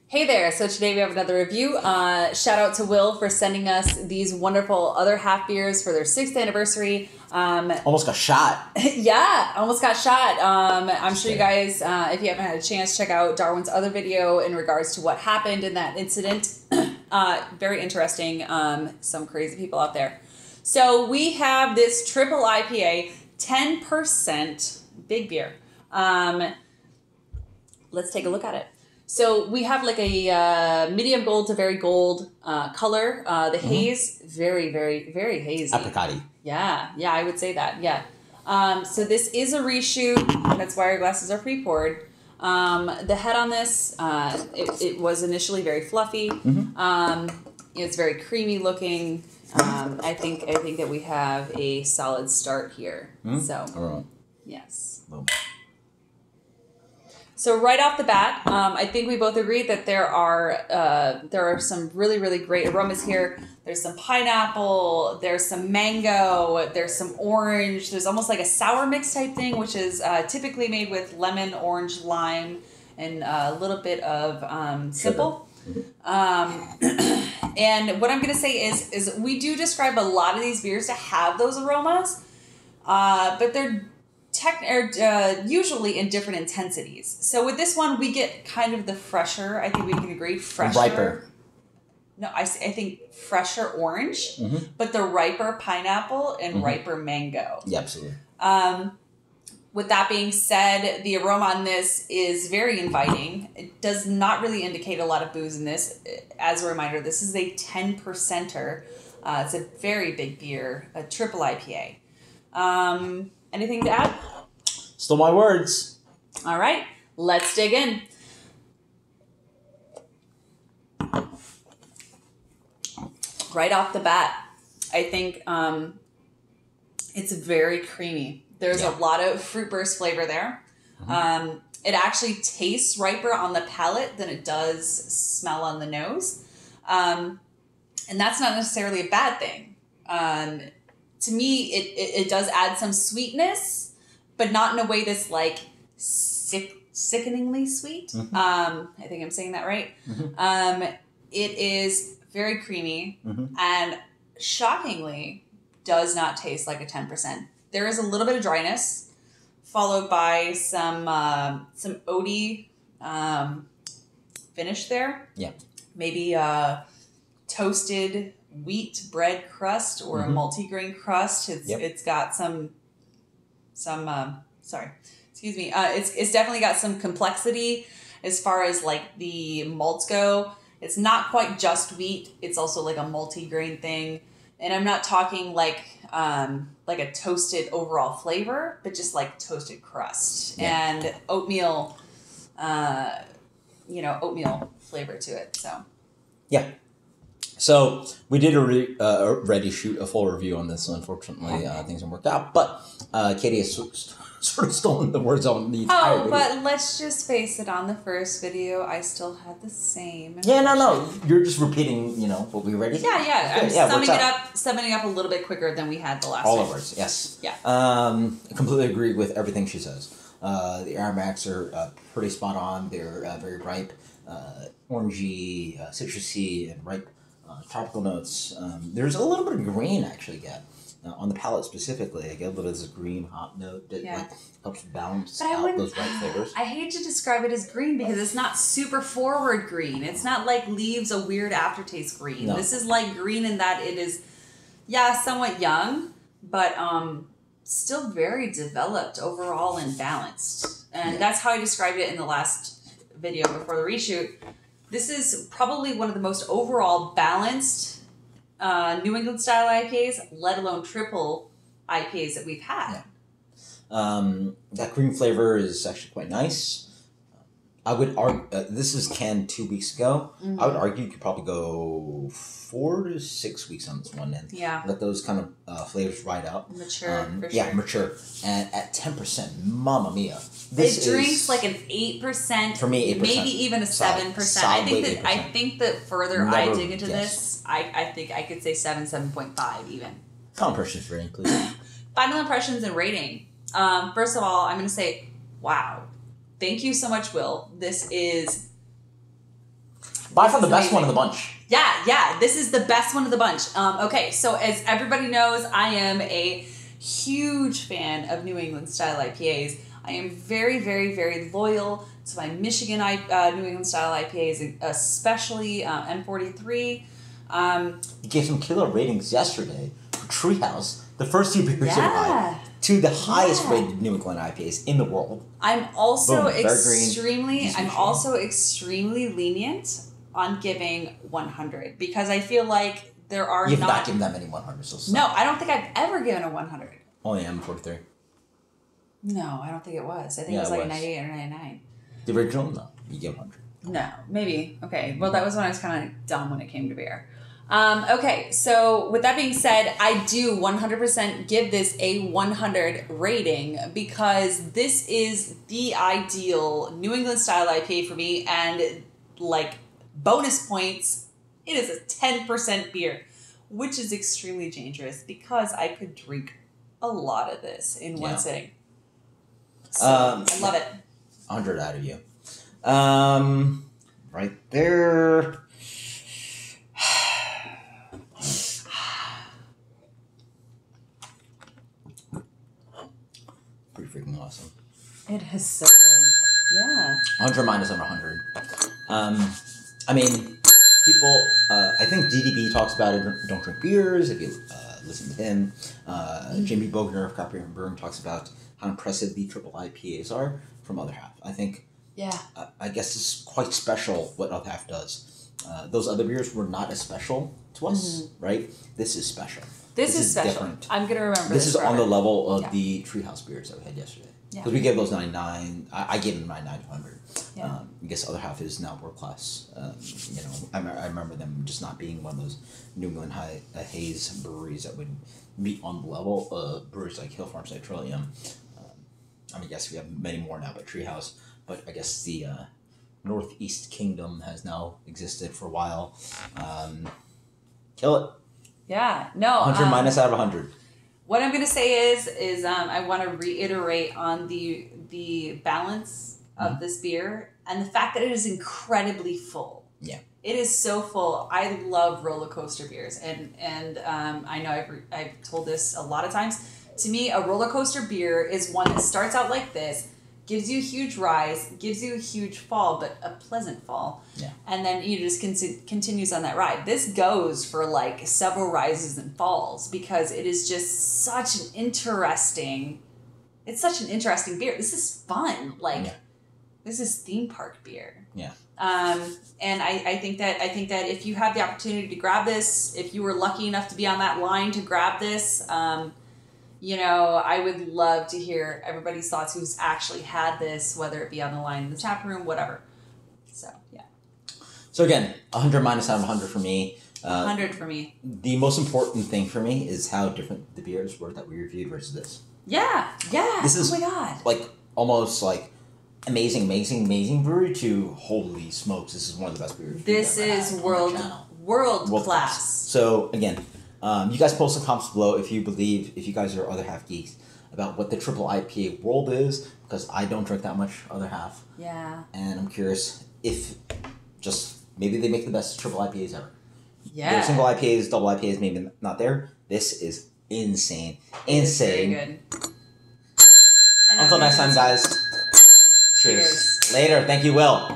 Hey there, so today we have another review. Shout out to Will for sending us these wonderful other half beers for their 6th anniversary. Almost got shot. Yeah, almost got shot. I'm sure you guys, if you haven't had a chance, check out Darwin's other video in regards to what happened in that incident. Very interesting. Some crazy people out there. So we have this triple IPA, 10% big beer. Let's take a look at it. So we have like a medium gold to very gold color. The haze, very, very, very hazy. Apricot-y. Yeah, I would say that, yeah. So this is a reshoot. That's why our glasses are pre-poured. The head on this, it was initially very fluffy. It's very creamy looking. I think that we have a solid start here. So, yes. Boom. So right off the bat, I think we both agree that there are some really, really great aromas here. There's some pineapple, there's some mango, there's some orange. There's almost like a sour mix type thing, which is typically made with lemon, orange, lime, and a little bit of simple. And what I'm going to say is we do describe a lot of these beers to have those aromas, but they're usually in different intensities. So with this one, we get kind of the fresher. I think we can agree, fresher. Riper. No, I think fresher orange, but the riper pineapple and riper mango. Yeah, absolutely. With that being said, the aroma on this is very inviting. It does not really indicate a lot of booze in this. As a reminder, this is a 10%er. It's a very big beer, a triple IPA. Anything to add? Stole my words. All right, let's dig in. Right off the bat, I think it's very creamy. There's a lot of fruit burst flavor there. It actually tastes riper on the palate than it does smell on the nose. And that's not necessarily a bad thing. To me, it does add some sweetness, but not in a way that's like sickeningly sweet. I think I'm saying that right. It is very creamy and shockingly does not taste like a 10%. There is a little bit of dryness, followed by some oaty finish there. Yeah, maybe toasted wheat bread crust or a multi-grain crust. It's got some sorry, excuse me. It's definitely got some complexity as far as like the malts go. It's not quite just wheat. It's also like a multi-grain thing. And I'm not talking like a toasted overall flavor, but just like toasted crust and oatmeal, oatmeal flavor to it. So, yeah. So we did already shoot a full review on this. Unfortunately, things haven't worked out. But Katie has sort of stolen the words on the entire video. But let's just face it. On the first video, I still had the same. Yeah, no. You're just repeating, what we already said. Yeah. I'm summing it up a little bit quicker than we had the last All time. of ours, yes. Yeah. I completely agree with everything she says. The aromatics are pretty spot on. They're very ripe, orangey, citrusy, and ripe. Tropical notes. There's a little bit of green I actually get on the palate specifically. I get a little bit of this green hop note that helps balance out those ripe flavors. I hate to describe it as green because it's not super forward green. It's not like leaves a weird aftertaste green. No. This is like green in that it is, somewhat young, but still very developed overall and balanced. And that's how I described it in the last video before the reshoot. This is probably one of the most overall balanced New England style IPAs, let alone triple IPAs that we've had. Yeah. That cream flavor is actually quite nice. I would argue, this is canned 2 weeks ago. I would argue you could probably go 4 to 6 weeks on this one and let those kind of flavors ride out. Mature, for sure. Yeah, mature. And at 10%, mamma mia. It drinks like an 8%. For me, 8%. Maybe even a 7%. I think that further I dig into this, I think I could say 7.5 even. Final impressions rating, please. Final impressions and rating. First of all, I'm going to say, wow. Thank you so much, Will. This is By far the best one of the bunch. Yeah, this is the best one of the bunch. Okay, so as everybody knows, I am a huge fan of New England style IPAs. I am very, very, very loyal to my Michigan New England style IPAs, especially M43. You gave some killer ratings yesterday for Treehouse, the first two beers of mine, to the highest rated New England IPAs in the world. I'm also extremely lenient on giving 100 because I feel like there are You've not given that many 100s. So no, I don't think I've ever given a 100. Only M43. No, I don't think it was. I think it was like a 98 or 99. The original? No. You give 100. No, maybe. Okay, well, that was when I was kind of dumb when it came to beer. Okay, so with that being said, I do 100% give this a 100 rating because this is the ideal New England style IPA for me, and like bonus points, it is a 10% beer, which is extremely dangerous because I could drink a lot of this in one sitting. So, I love it. 100 out of you. Right there. Pretty freaking awesome. It is so good. Yeah. 100 minus over 100. I mean, people, I think DDB talks about it, don't drink beers, if you listen to him. Jamie Bogner of Copy and Brewing talks about how impressive the triple IPAs are from Other Half. I think, I guess it's quite special what Other Half does. Those other beers were not as special to us, right? This is special. This is special. Different. I'm going to remember this. This is on the level of the Treehouse beers that we had yesterday. Because we gave those 99. I gave them 99 to 100. I guess Other Half is now world class. You know, I remember them just not being one of those New England haze breweries that would be on the level of breweries like Hill Farm Trillium. I mean, yes, we have many more now, but Treehouse. But I guess the Northeast Kingdom has now existed for a while. Kill it. Yeah, no. 100 minus out of 100. What I'm going to say is I want to reiterate on the balance of this beer and the fact that it is incredibly full. Yeah. It is so full. I love roller coaster beers. And I know I've told this a lot of times. To me, a roller coaster beer is one that starts out like this, gives you a huge rise, gives you a huge fall, but a pleasant fall. Yeah. And then you just continues on that ride. This goes for like several rises and falls because it is just such an interesting beer. This is fun. This is theme park beer. Yeah. And I think that if you have the opportunity to grab this, if you were lucky enough to be on that line to grab this, you know, I would love to hear everybody's thoughts who's actually had this, whether it be on the line in the tap room, whatever. So, yeah. So again, 100 minus out of 100 for me. 100 for me. The most important thing for me is how different the beers were that we reviewed versus this. Yeah. This is, oh my God. Like, almost like amazing brewery to holy smokes, this is one of the best beers. This is world class. So, again, you guys post some comments below if you guys are Other Half geeks about what the triple IPA world is, because I don't drink that much Other Half. Yeah. And I'm curious if just maybe they make the best triple IPAs ever. Yeah. Their single IPAs, double IPAs, maybe not there. This is insane. Insane. Very good. Until next time, guys. Cheers. Later. Thank you, Will.